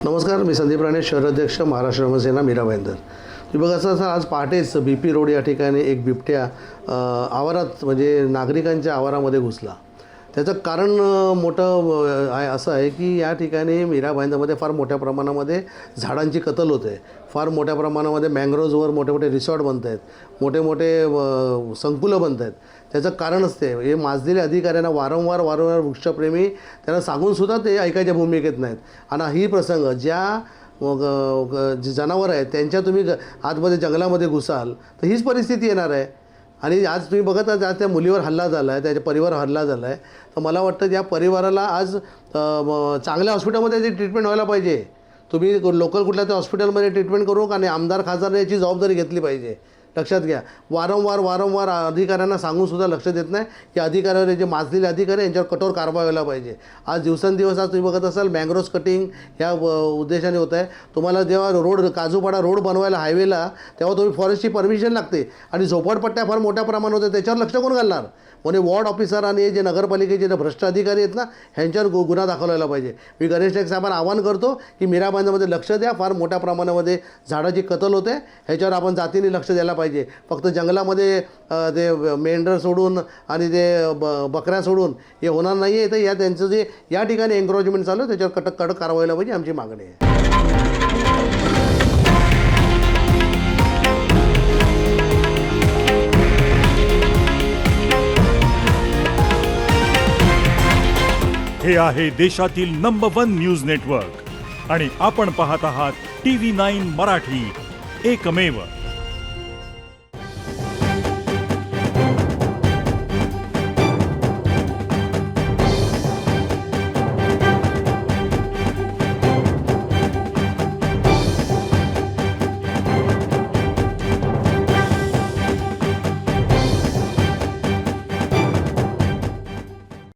नमस्कार, मी संदीप राणे, शहराध्यक्ष महाराष्ट्र श्रमसेना मीरा भाईंदर. तुम्ही बघा असं आज पहाटेच BP रोड या ठिकाणी एक बिबट्या आवारात म्हणजे नागरिकांच्या आवारामध्ये घुसला. त्याचं कारण मोठं आहे असं आहे की या ठिकाणी मीरा भाईंदरमध्ये फार मोठ्या प्रमाणामध्ये झाडांची कत्तल होते. फार मोठ्या प्रमाणामध्ये मँग्रोव्हजवर मोठे मोठे रिसॉर्ट बनत आहेत, मोठे मोठे संकुलं बनत आहेत. त्याचं कारणच ते हे माजलेल्या अधिकाऱ्यांना वारंवार वृक्षप्रेमी त्यांना सांगूनसुद्धा ते ऐकायच्या भूमिकेत नाहीत. आणि ही प्रसंग ज्या जे जनावर आहेत त्यांच्या तुम्ही आतमध्ये जंगलामध्ये घुसाल तर हीच परिस्थिती येणार आहे. आणि आज तुम्ही बघत आहात आज त्या मुलीवर हल्ला झाला आहे, त्याच्या परिवारावर हल्ला झाला आहे. तर मला वाटतं त्या परिवाराला आज चांगल्या हॉस्पिटलमध्ये त्याची ट्रीटमेंट व्हायला पाहिजे. तुम्ही लोकल कुठल्या त्या हॉस्पिटलमध्ये ट्रीटमेंट करू आणि आमदार खासदारने याची जबाबदारी घेतली पाहिजे. लक्षात घ्या, वारंवार अधिकाऱ्यांना सांगूनसुद्धा लक्ष देत नाही की अधिकाऱ्यावर जे माजलेले अधिकारी यांच्यावर कठोर कारवाई व्हायला पाहिजे. आज दिवसेंदिवस आज तुम्ही बघत असाल मँग्रोव्ज कटिंग ह्या उद्देशाने होत आहे. तुम्हाला जेव्हा रोड काजूपाडा रोड बनवायला हायवेला तेव्हा तुम्ही फॉरेस्टची परमिशन लागते आणि झोपडपट्ट्या फार मोठ्या प्रमाणात होते. त्याच्यावर लक्ष कोण घालणार? म्हणजे वॉर्ड ऑफिसर आणि जे नगरपालिकेचे जे भ्रष्ट अधिकारी आहेत ना ह्यांच्यावर गुन्हा दाखवला पाहिजे. मी गणेश नाईक साहेबांना आवाहन करतो की मीरा भाईंदरमध्ये लक्ष द्या. फार मोठ्या प्रमाणामध्ये झाडाची कत्तल होते, ह्याच्यावर आपण जातीने लक्ष द्यायला पाहिजे. फक्त जंगलामध्ये ते मेंढर सोडून आणि ते बकऱ्या सोडून हे होणार नाही आहे. तर या त्यांचं जे या ठिकाणी एन्क्रोचमेंट चालू आहे त्याच्यावर कडक कारवाई व्हायला पाहिजे, आमची मागणी आहे. हे आहे देशातील नंबर 1 न्यूज नेटवर्क आणि आपण पाहत आहात TV9 मराठी, एकमेव.